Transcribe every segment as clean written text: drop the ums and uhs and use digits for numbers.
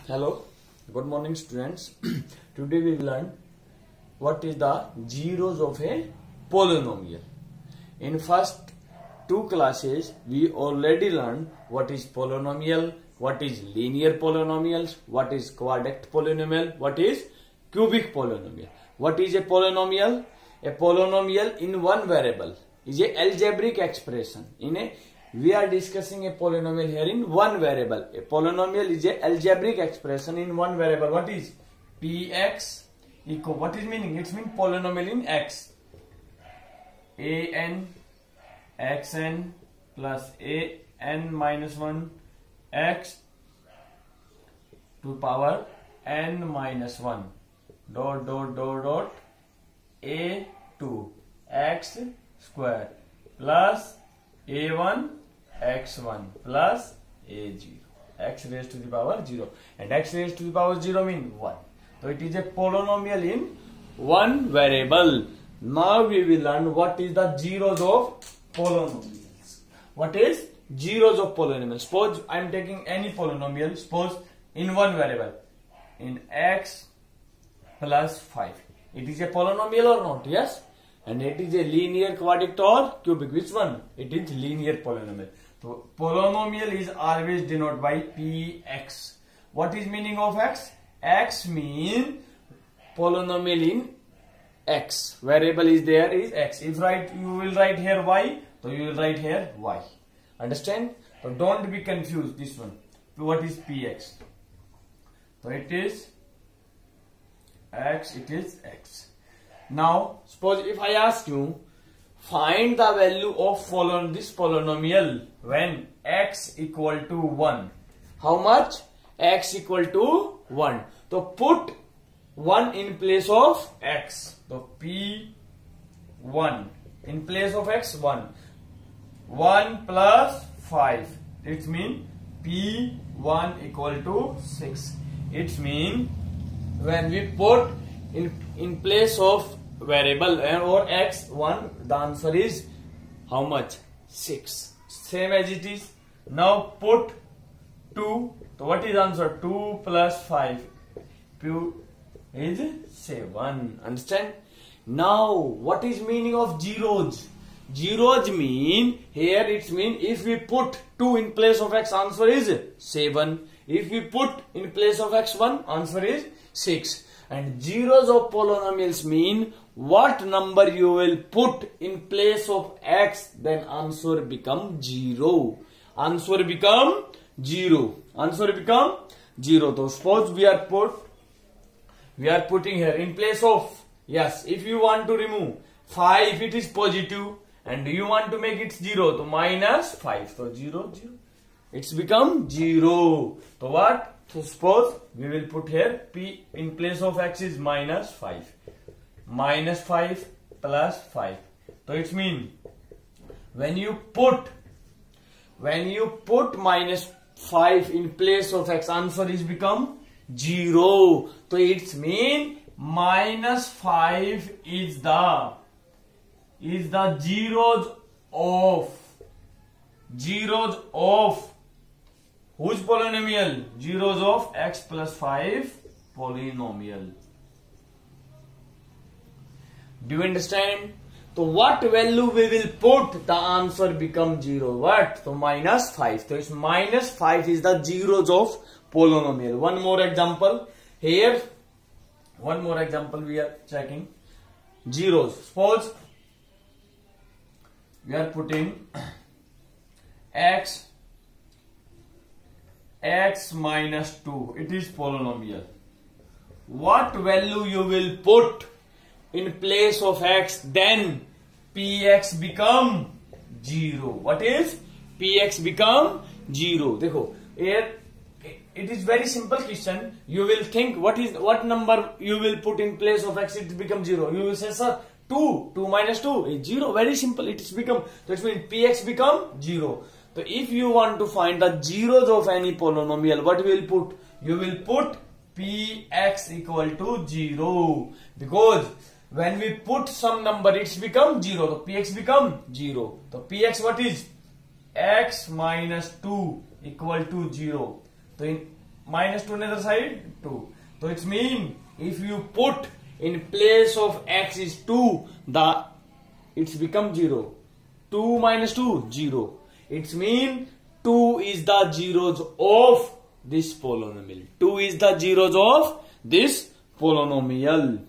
Hello, good morning students. Today we will learn what is the zeros of a polynomial. In first two classes we already learned what is polynomial, what is linear polynomials, what is quadratic polynomial, what is cubic polynomial. What is a polynomial? A polynomial in one variable is a algebraic expression. We are discussing a polynomial here in one variable. A polynomial is a algebraic expression in one variable. What is px equal? What is meaning? It means polynomial in x. an xn plus an minus 1 x to power n minus 1 dot a2 x square plus a1 x1 plus a0 x raised to the power 0 and x raised to the power 0 means 1. So it is a polynomial in one variable. Now we will learn what is the zeros of polynomials. What is zeros of polynomials? Suppose I am taking any polynomial, suppose in one variable in x plus 5. It is a polynomial or not? Yes. And it is a linear, quadratic or cubic. Which one? It is linear polynomial. So polynomial is always denoted by px. What is meaning of x? X means polynomial in x. Variable is there is x. If you will write here y, so you will write here y. Understand? So don't be confused. This one. So what is px? So it is x. It is x. Now, suppose if I ask you, find the value of this polynomial when x equal to 1. How much? X equal to 1. So, put 1 in place of x. So, P1 in place of x, 1. 1 plus 5. It means P1 equal to 6. It means when we put in place of variable or x1, the answer is how much? 6. Same as it is. Now put 2. So what is answer? 2 plus 5. 2 is 7. Understand? Now what is meaning of zeros? Zeros mean here it mean if we put 2 in place of x, answer is 7. If we put in place of x1, answer is 6. And zeros of polynomials mean what number you will put in place of x, then answer become 0. Answer become 0. Answer become 0. So suppose we are putting here in place of, yes, if you want to remove 5, it is positive and you want to make it 0, so minus 5. So 0, 0. It's become 0. So what? So suppose we will put here p in place of x is minus 5. Minus 5 plus 5. So it means when you put minus 5 in place of x, answer is become 0. So it means minus 5 is the zeros of whose polynomial? Zeros of x plus 5 polynomial. Do you understand? So what value we will put, the answer become 0. What? So minus 5. So it's minus 5 is the zeros of polynomial. One more example. Here, one more example we are checking. Zeros. Suppose we are putting x minus 2. It is polynomial. What value you will put in place of x, then px become 0. What is? Px become 0. Dekho, here it is very simple question. You will think what number you will put in place of x, it become 0. You will say, sir, 2 minus 2 is 0. Very simple. It is become, so it means px become 0. So if you want to find the zeros of any polynomial, what you will put? You will put px equal to 0. Because when we put some number, it's become 0. So px become 0. So px what is? X minus 2 equal to 0. So minus 2 another side 2. So it's mean if you put in place of x is 2, it's become 0. 2 minus 2 0. It's mean 2 is the zeros of this polynomial. 2 is the zeros of this polynomial.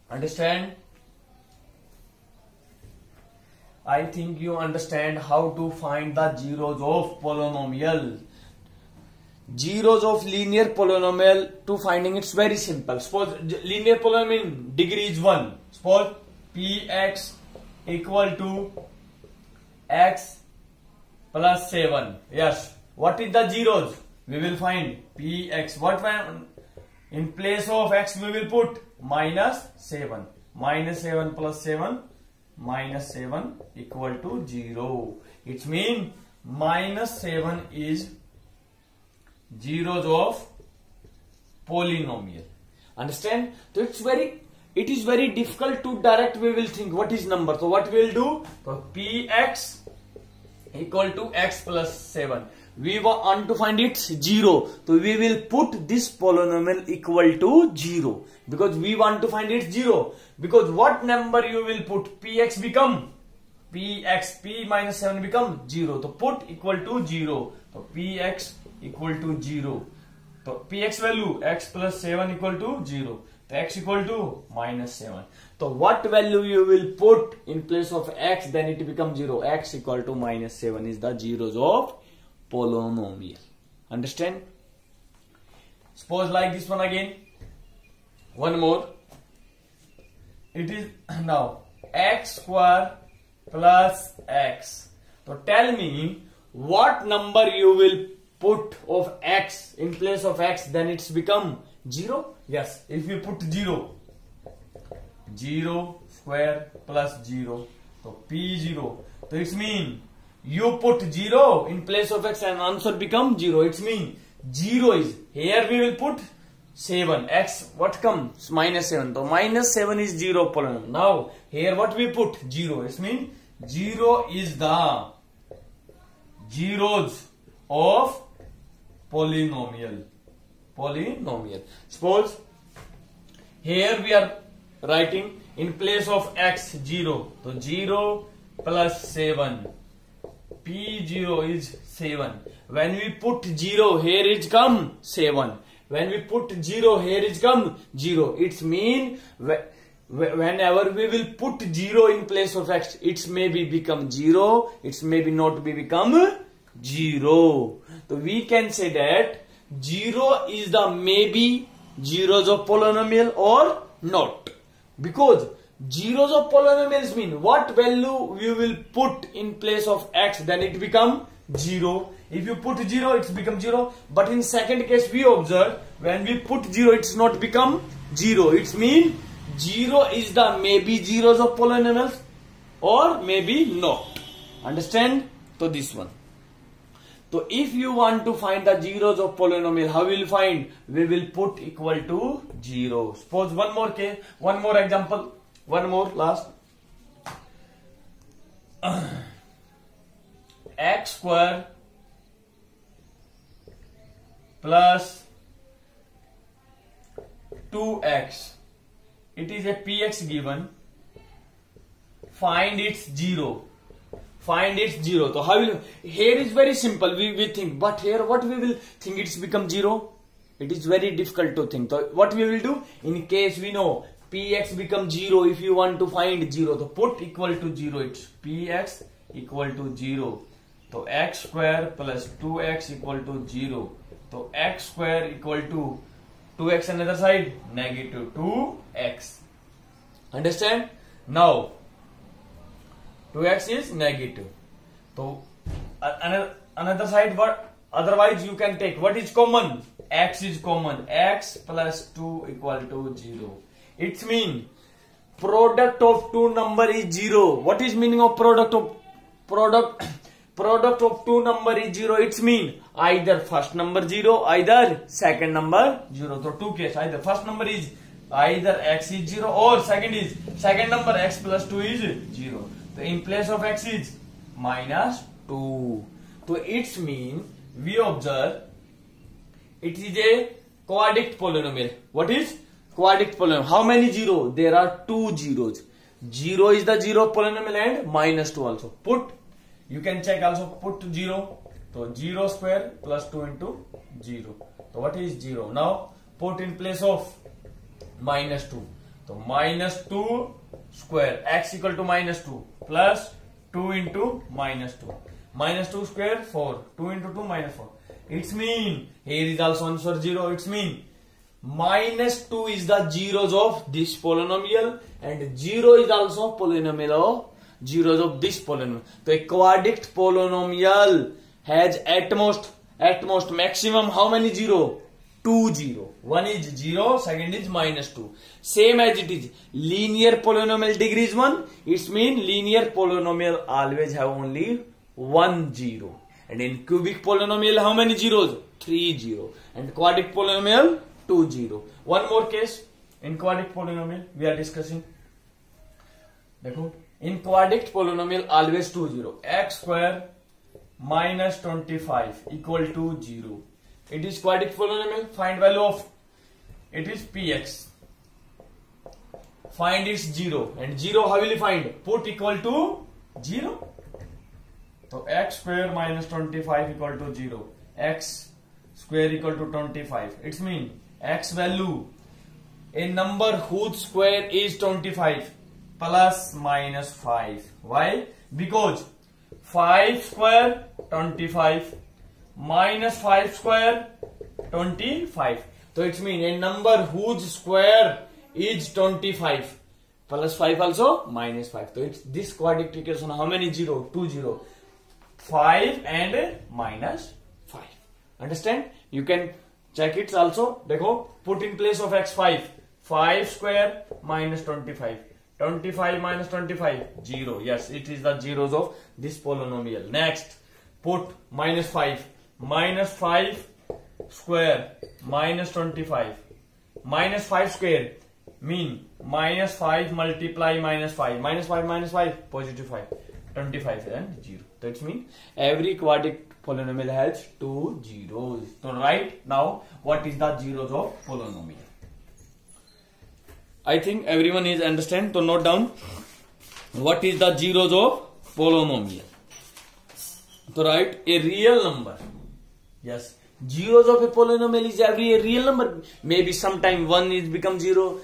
Understand? I think you understand how to find the zeros of polynomial. Zeros of linear polynomial to finding it's very simple. Suppose linear polynomial degree is 1. Suppose px equal to x plus 7. Yes. What is the zeros? We will find px. What when in place of x we will put minus 7. Minus 7 plus 7. Minus 7 equal to 0. It means minus 7 is zeros of polynomial. Understand? So it is very difficult to direct. We will think what is number. So what we will do? So px equal to x plus 7. We want to find its 0. So we will put this polynomial equal to 0 because we want to find its 0. Because what number you will put? Px become px, p minus 7 become 0. So put equal to 0. So px equal to 0. So px value x plus 7 equal to 0. So x equal to minus 7. So what value you will put in place of x, then it becomes 0. X equal to minus 7 is the zeros of polynomial. Understand? Suppose like this one again. One more. It is now x square plus x. So tell me what number you will put of x in place of x, then it's become 0. Yes, if you put 0 square plus 0, so p0. So it's mean you put 0 in place of x and answer become 0. It's mean 0 is here we will put 7. X what comes? Minus 7. So minus 7 is 0 polynomial. Now here what we put? 0. It means 0 is the zeros of polynomial. Suppose here we are writing in place of x 0. So 0 plus 7. P0 is 7. When we put 0 here it come 7. When we put 0 here it come 0. It's mean whenever we will put 0 in place of x, it's maybe become 0, it's maybe not be become 0. So we can say that 0 is the maybe zeros of polynomial or not. Because zeros of polynomials mean what value we will put in place of x, then it become 0. If you put 0, it's become 0. But in second case we observe when we put 0, it's not become 0. It's mean 0 is the maybe zeros of polynomials or maybe not. Understand? So this one. So if you want to find the zeros of polynomial, how we will find? We will put equal to 0. Suppose one more case, one more example, one more last. X square plus 2x. It is a px given. Find its 0. Find its 0. So how will here is very simple. We think, but here what we will think it's become 0. It is very difficult to think. So what we will do in case we know px become 0. If you want to find 0, so put equal to 0. It's px equal to 0. So x square plus 2x equal to 0. So x square equal to 2x another side negative 2x. Understand? Now 2x is negative. So another side what? Otherwise you can take what is common? X is common. X plus 2 equal to 0. It means product of two number is 0. What is meaning of product of two number is 0? It means either first number 0, either second number 0. So two cases, either first number is either x is 0 or second number x plus 2 is 0. So in place of x is minus 2. So it means we observe It is a quadratic polynomial. What is quadratic polynomial? How many zero? There are 2 zeros. 0 is the zero polynomial and minus 2 also. Put, you can check also, put 0. So 0 square plus 2 into 0. So what is 0? Now put in place of minus 2. So minus 2 square, x equal to minus 2 plus 2 into minus 2. Minus 2 square 4. 2 into 2 minus 4. It's mean, here is also answer 0. It's mean minus 2 is the zeros of this polynomial and 0 is also polynomial of zeros of this polynomial. So a quadratic polynomial has at most maximum how many zero? 2 0. One is 0, second is minus 2. Same as it is linear polynomial degree is 1. It means linear polynomial always have only 1 0. And in cubic polynomial how many zeros? 3 0. And quadratic polynomial 2 0. One more case in quadratic polynomial we are discussing. देखो, in quadratic polynomial always 2 0. X square minus 25 equal to 0. It is quadratic polynomial. Find value of it is px. Find its 0 and 0 how will you find? Put equal to 0. So x square minus 25 equal to 0. X square equal to 25. It means x value, a number whose square is 25 plus minus 5. Why? Because 5 square 25 minus 5 square 25. So it means a number whose square is 25 plus 5 also minus 5. So it's this quadratic equation. How many 0? 2 0. 5 and minus 5. Understand? You can check it also. देखो, put in place of x 5. 5 square minus 25. 25 minus 25 0. Yes, it is the zeros of this polynomial. Next, put minus 5. Minus 5 square minus 25. Minus 5 square mean minus 5 multiply minus 5. Minus 5 minus 5 positive 5. 25 and 0. That means every quadratic polynomial has 2 zeros. So right now, what is the zeros of polynomial? I think everyone is understand. So note down what is the zeros of polynomial. So write a real number. Yes, zeros of a polynomial is every a real number. Maybe sometime 1 is become 0.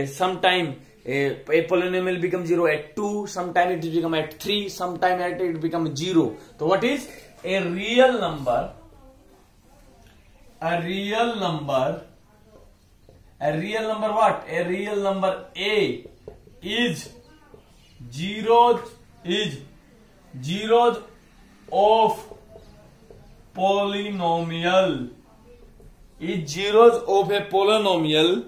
Sometime a polynomial become 0 at 2. Sometime it become at 3. Sometime it become 0. So what is a real number? A real number. A real number what? A real number A is zeros of polynomial. Is zeros of a polynomial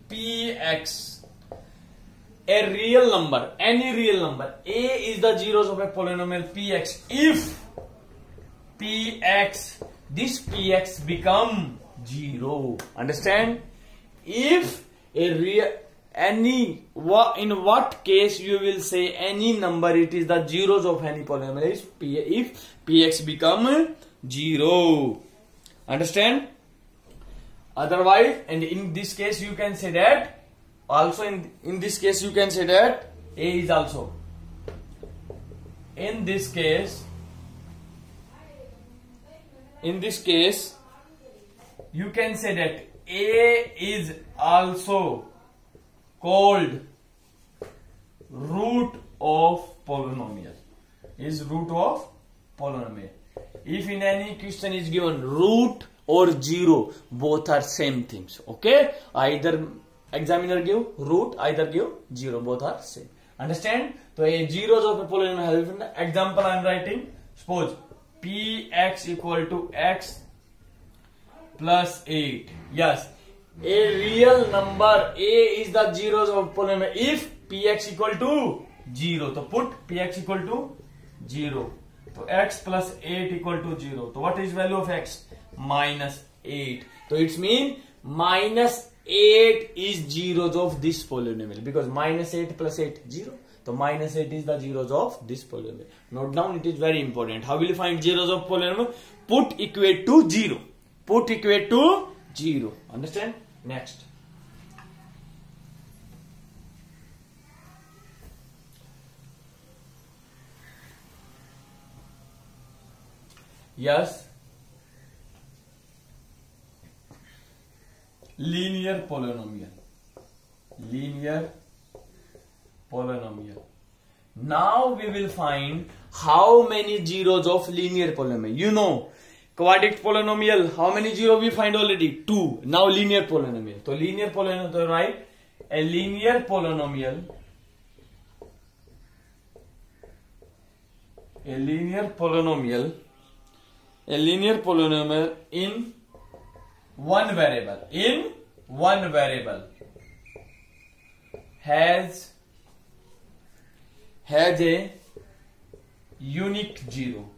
px. A real number, any real number, A is the zeros of a polynomial px if px, this px become 0. Understand? If a real, any, in what case you will say any number, it is the zeros of any polynomial is if px become 0. Understand? Otherwise, and in this case you can say that also in this case you can say that A is also, in this case you can say that A is also called root of polynomial. Is root of polynomial. If in any question is given root or 0, both are same things. Okay, either examiner give root, either give 0, both are same. Understand? So a zeros of a polynomial. Example I am writing. Suppose px equal to x plus 8. Yes, a real number A is the zeros of polynomial if px equal to 0. So put px equal to 0. So x plus 8 equal to 0. So what is value of x? Minus 8. So it means minus 8 is zeros of this polynomial because minus 8 plus 8 0. So minus 8 is the zeros of this polynomial. Note down, it is very important. How will you find zeros of polynomial? Put equate to 0. Put equate to 0. Understand? Next. Yes. Linear polynomial. Linear polynomial. Now we will find how many zeros of linear polynomial. You know, quadratic polynomial, how many zeros we find already? 2. Now linear polynomial. So linear polynomial, so right? A linear polynomial. A linear polynomial. A linear polynomial in one variable. In one variable. Has a unique zero.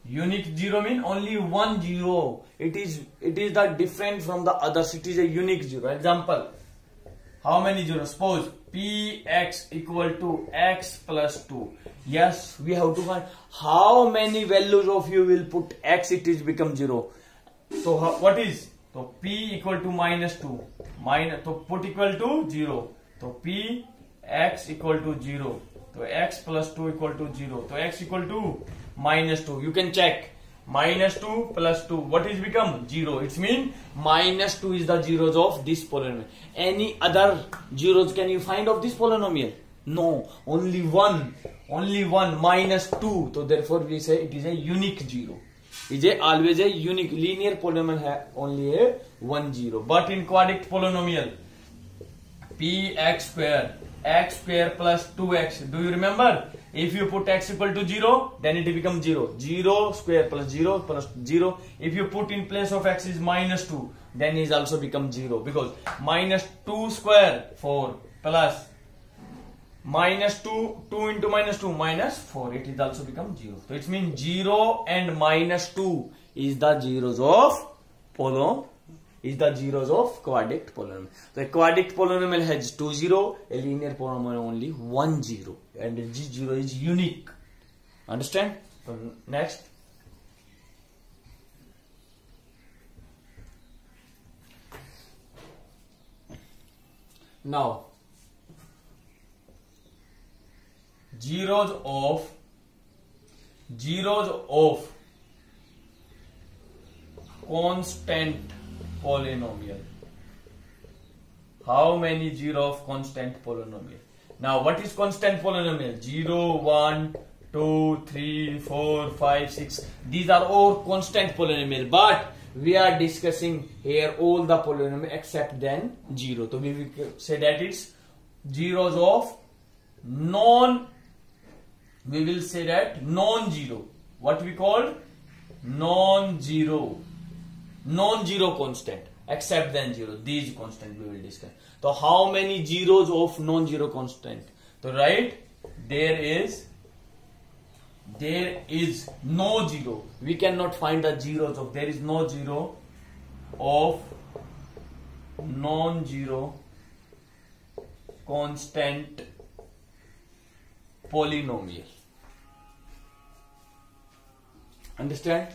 Unique zero means only one zero. It is the different from the others. It is a unique zero. Example, how many zeros? Suppose px equal to x plus 2. Yes, we have to find how many values of you will put x, it is become 0. So what is? So p equal to minus 2. So put equal to 0. So p x equal to 0. So x plus 2 equal to 0. So x equal to minus 2. You can check. Minus 2 plus 2. What is become? 0. It means minus 2 is the zeros of this polynomial. Any other zeros can you find of this polynomial? No. Only one. Only one. Minus 2. So therefore we say it is a unique zero. It is always a unique. Linear polynomial have only a 1 0. But in quadratic polynomial, px square, x square plus 2x. Do you remember? If you put x equal to 0, then it becomes 0. 0 square plus 0 plus 0. If you put in place of x is minus 2, then it also becomes 0. Because minus 2 square 4 plus minus 2 into minus 2 minus 4. It is also become 0. So it means 0 and minus 2 is the zeros of the zeros of quadratic polynomial. The quadratic polynomial has 2 0, a linear polynomial only 1 0, and this 0 is unique. Understand? So next. Now zeros of constant polynomial. How many zero of constant polynomial? Now what is constant polynomial? 0, 1, 2, 3, 4, 5, 6. These are all constant polynomial, but we are discussing here all the polynomial except then 0. So we will say that it's zeros of we will say that non-zero. What we call non-zero constant except then 0. These constant we will discuss. So how many zeros of non-zero constant? So right, there is no zero. We cannot find the zeros of, there is no zero of non-zero constant polynomial. Understand?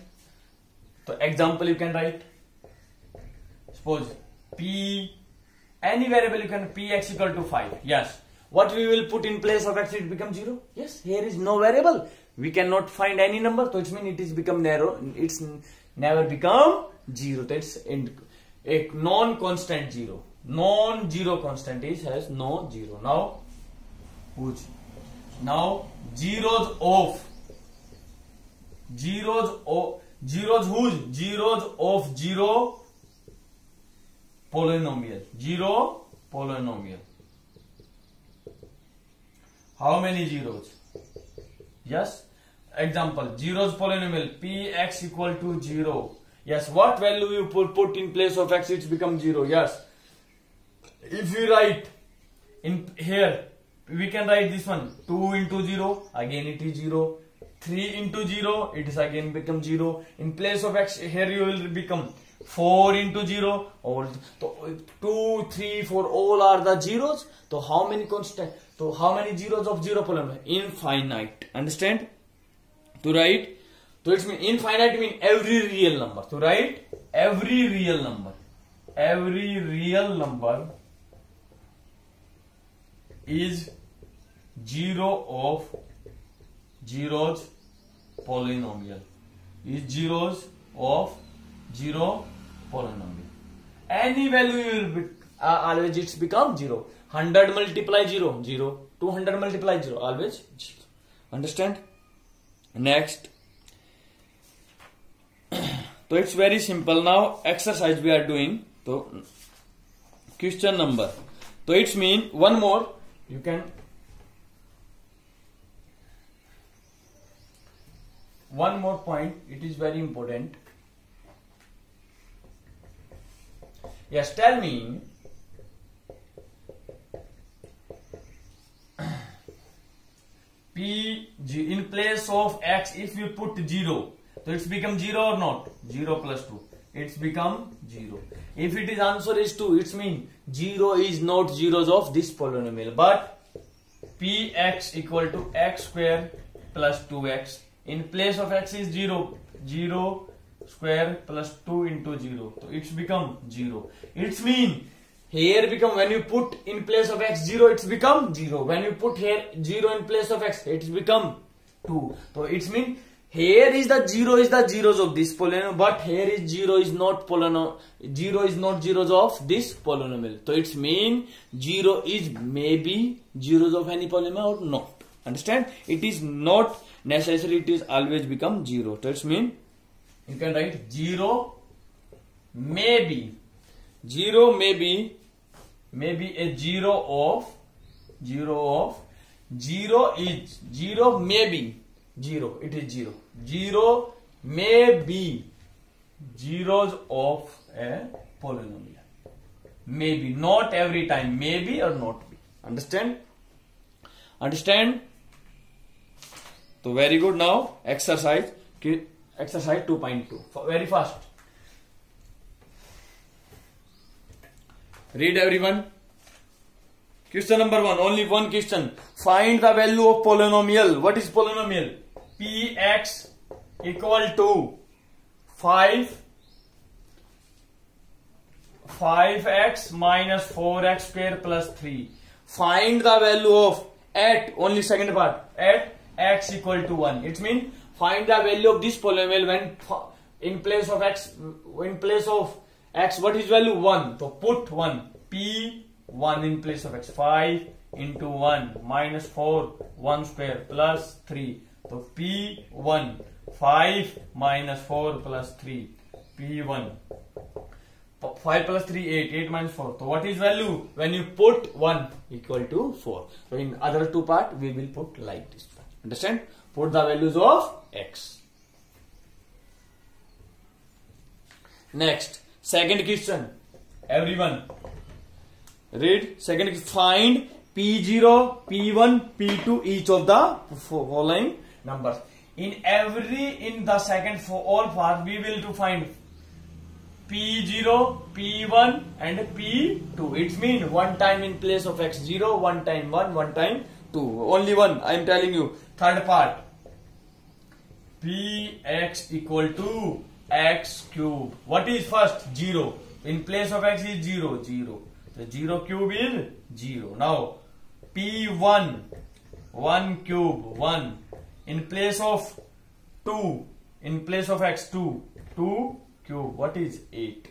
So example you can write. Suppose any variable you can px equal to 5. Yes. What we will put in place of x, it becomes 0. Yes. Here is no variable. We cannot find any number. So it means it is become narrow. It's never become 0. That's a non-constant 0. Non-zero constant has no 0. Now whose? Now zeros of zero polynomial. Zero polynomial. How many zeros? Yes. Example, zeros polynomial px equal to 0. Yes. What value you put in place of x, it becomes 0. Yes. If we write in here, we can write this one 2 into 0, again it is 0. 3 into 0, it is again become 0. In place of x, here you will become 4 into 0, all, so 2, 3, 4, all are the zeros. So how many constant? So how many zeros of zero polynomial? Infinite. Understand? To write, so it's mean infinite mean every real number. To write every real number is zero of zeros polynomial. Is zeros of zero polynomial. Any value will be, always it's become 0. 100 multiply 0, 0. 200 multiply 0, always 0. Understand? Next. So it's very simple. Now exercise we are doing. So question number. So it's mean one more. You can one more point. It is very important. Yes, tell me. P in place of x, if you put 0, so it's become 0 or not? 0 plus 2. It's become 0. If it is answer is 2, it's mean 0 is not zeros of this polynomial, but px equal to x square plus 2x. In place of x is 0, 0 square plus 2 into 0. So it's become 0. It's mean here become, when you put in place of x 0, it's become 0. When you put here 0 in place of x, it's become 2. So it's mean here is the 0 is the zeros of this polynomial, but here is 0 is not polynomial. 0 is not zeros of this polynomial. So it's mean 0 is maybe zeros of any polynomial or not. Understand? It is not necessary. It is always become 0. So it's mean you can write 0 maybe. 0 maybe a 0 of 0 is 0 maybe 0. It is 0. 0 may be zeros of a polynomial. Maybe, not every time. Maybe or not be. Understand? Understand? So very good. Now exercise 2.2. Very fast. Read everyone. Question number 1. Only one question. Find the value of polynomial. What is polynomial? Px equal to 5x minus 4x square plus 3. Find the value of at, only second part, at x equal to 1. It means find the value of this polynomial when in place of x, what is value? 1. So put 1. P1 in place of x. 5 into 1 minus 4, 1 square plus 3. So P1, 5 minus 4 plus 3. P1. 5 plus 3, 8. 8 minus 4. So what is value? When you put 1 equal to 4. So in other two part, we will put like this. Understand? Put the values of x. Next, second question. Everyone, read. Second, find P0, P1, P2 each of the following numbers. In the second for all part, we will to find P0, P1 and P2. It means one time in place of x 0, one time 1, one time 2. Only one, I am telling you. Third part, Px equal to x cube. What is first? 0. In place of x is 0, 0. The 0 cube is 0. Now, P1, 1 cube, 1. In place of 2, in place of x 2, 2 cube. What is 8?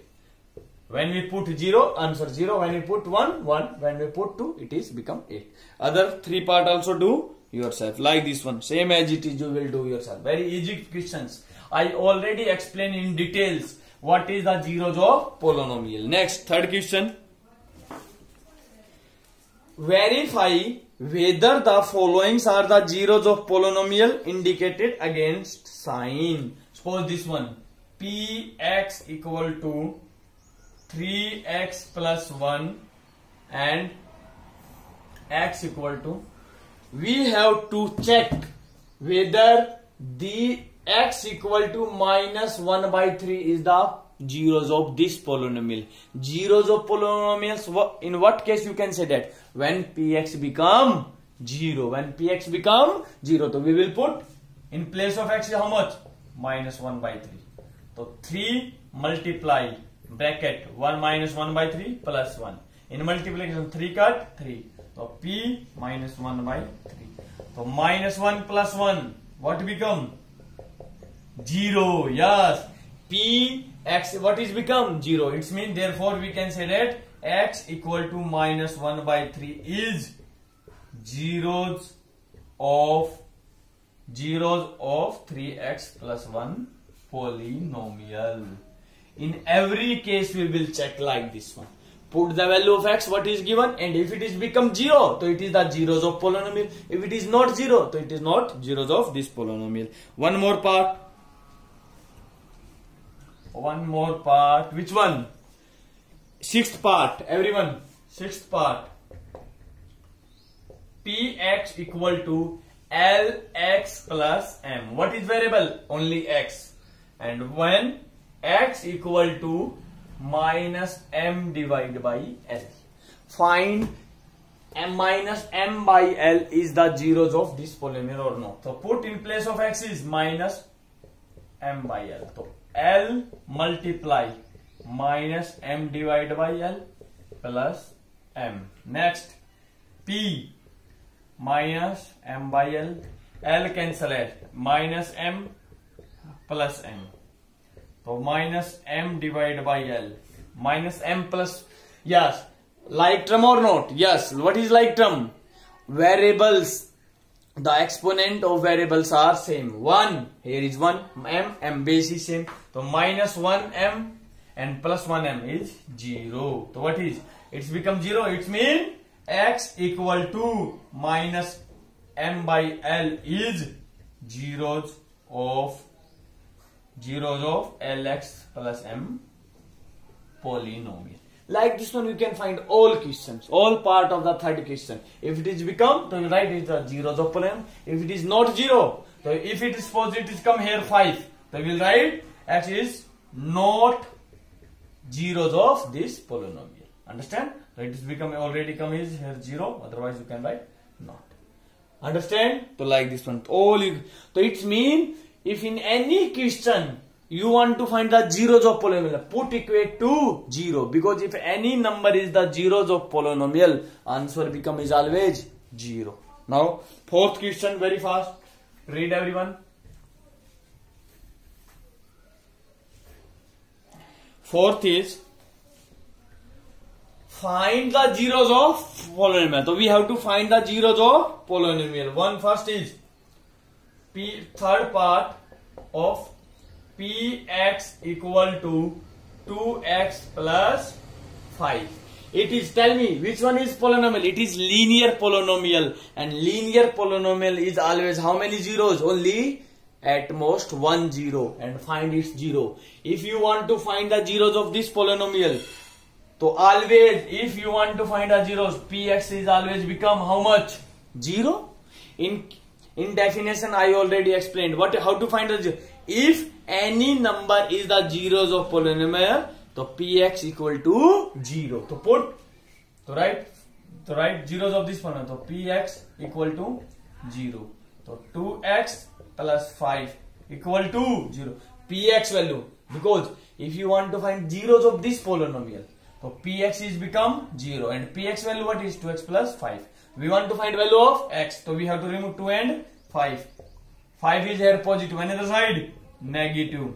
When we put 0, answer 0. When we put 1, 1. When we put 2, it is become 8. Other three part also do yourself. Like this one. Same as it is, you will do yourself. Very easy questions. I already explained in details what is the zeros of polynomial. Next, third question. Verify whether the followings are the zeros of polynomial indicated against sign. Suppose this one. Px equal to 3x plus 1 and x equal to. We have to check whether the x equal to minus 1 by 3 is the zeros of this polynomial. Zeros of polynomials, in what case you can say that? When px become 0. When px become 0. So we will put in place of x how much? Minus 1 by 3. So 3 multiply bracket 1 minus 1 by 3 plus 1. In multiplication 3 cut 3. So p minus 1 by 3. So minus 1 plus 1. What become? 0. Yes. P x what is become? 0. It means therefore we can say that x equal to minus 1 by 3 is zeros of 3x plus 1 polynomial. In every case we will check like this one. Put the value of x what is given, and if it is become 0, so it is the zeros of polynomial. If it is not 0, so it is not zeros of this polynomial. One more part. Which one? Sixth part. Everyone. Sixth part. Px equal to Lx plus m. What is variable? Only x. And when x equal to minus m divided by L. Find m minus m by L is the zeros of this polynomial or not. So put in place of x is minus m by L. So L multiply minus m divided by L plus m. Next P minus m by L. L cancel it. Minus m plus m. So minus m divided by L. Minus m plus, yes, like term or not? Yes. What is like term? Variables. The exponent of variables are same. 1. Here is 1 m base is same. So minus 1 m and plus 1 m is 0. So what is? It's become 0. It means x equal to minus m by L is zeros of Lx plus m polynomial. Like this one you can find all questions, all part of the third question. If it is become, so you write it the zeros of polynomial. If it is not 0, so if it is positive, it is come here 5. So we will write x is not zeros of this polynomial. Understand? So it is become already come is here 0. Otherwise you can write not. Understand? So like this one, all you. So it means if in any question you want to find the zeros of polynomial, put equate to 0, because if any number is the zeros of polynomial, answer become is always 0. Now fourth question, very fast. Read everyone. Fourth is find the zeros of polynomial. So we have to find the zeros of polynomial. One first is third part of Px equal to 2x plus 5. It is, tell me which one is polynomial? It is linear polynomial, and linear polynomial is always how many zeros? Only at most 1 0, and find its 0. If you want to find the zeros of this polynomial, so always if you want to find the zeros, Px is always become how much? 0. In definition I already explained how to find the zero. If any number is the zeros of polynomial, so Px equal to 0. So write zeros of this polynomial. So Px equal to 0. So 2x plus 5 equal to 0. Px value, because if you want to find zeros of this polynomial, so Px is become 0, and Px value what is? 2x plus 5. We want to find value of x, so we have to remove 2 and 5. 5 is here positive, another side negative.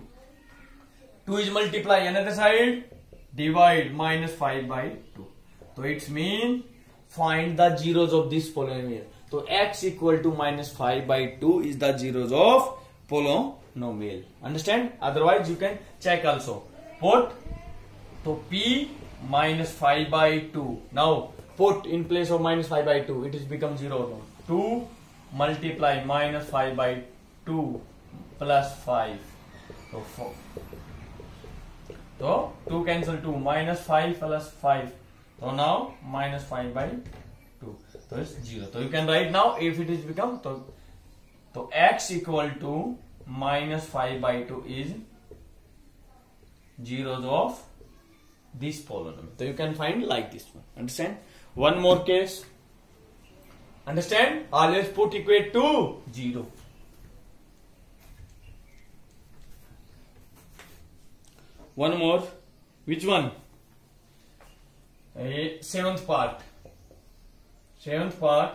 2 is multiply, another side divide, minus 5 by 2. So it means find the zeros of this polynomial. So x equal to minus 5 by 2 is the zeros of polynomial. Understand? Otherwise you can check also. Put, so p minus 5 by 2. Now put in place of minus 5 by 2, it is become 0 now. 2 multiply minus 5 by 2 plus 5. So 4. So 2 cancel 2, minus 5 plus 5. So now minus 5 by 2. So it's 0. So you can write now if it is become, so x equal to minus 5 by 2 is zeros of this polynomial. So you can find like this one. Understand? One more case. Understand? Always put equate to 0. One more. Which one? Seventh part. Seventh part.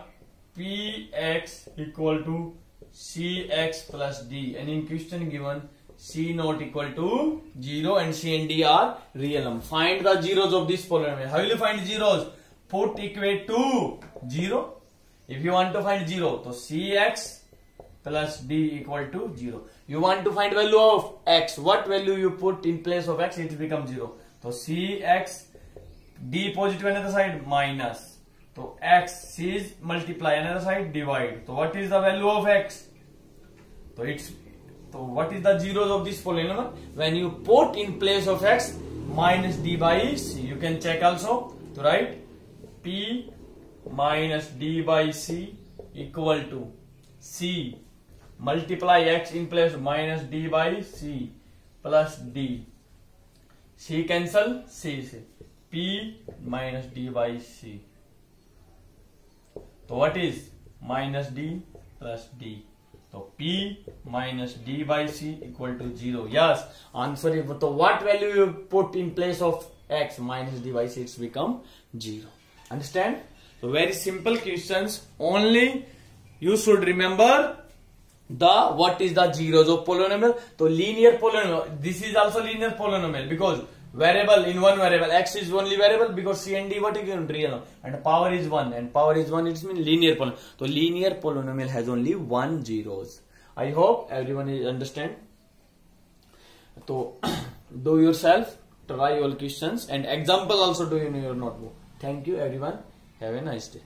Px equal to Cx plus D. And in question given C not equal to 0 and C and D are real. Find the zeros of this polynomial. How will you find zeros? Put equate to 0. If you want to find 0, so Cx plus D equal to 0. You want to find value of x. What value you put in place of x, it becomes 0. So Cx, D positive another side, minus. So x, C is multiply another side, divide. So what is the value of x? So what is the zeros of this polynomial? When you put in place of x minus D by C. You can check also. So write P minus D by C equal to C multiply x in place minus D by C plus D. C cancel, C. P minus D by C. So what is minus D plus D? So P minus D by C equal to 0. Yes, answer is, so what value you put in place of x minus D by C, it's become 0. Understand? So very simple questions. Only you should remember what is the zeros of polynomial. So linear polynomial, this is also linear polynomial because variable in one variable, x is only variable because C and D what is real and power is 1 and power is 1, it means linear polynomial. So linear polynomial has only 1 zeros. I hope everyone is understand. So do yourself, try all questions and example also do in your notebook. Thank you everyone. Have a nice day.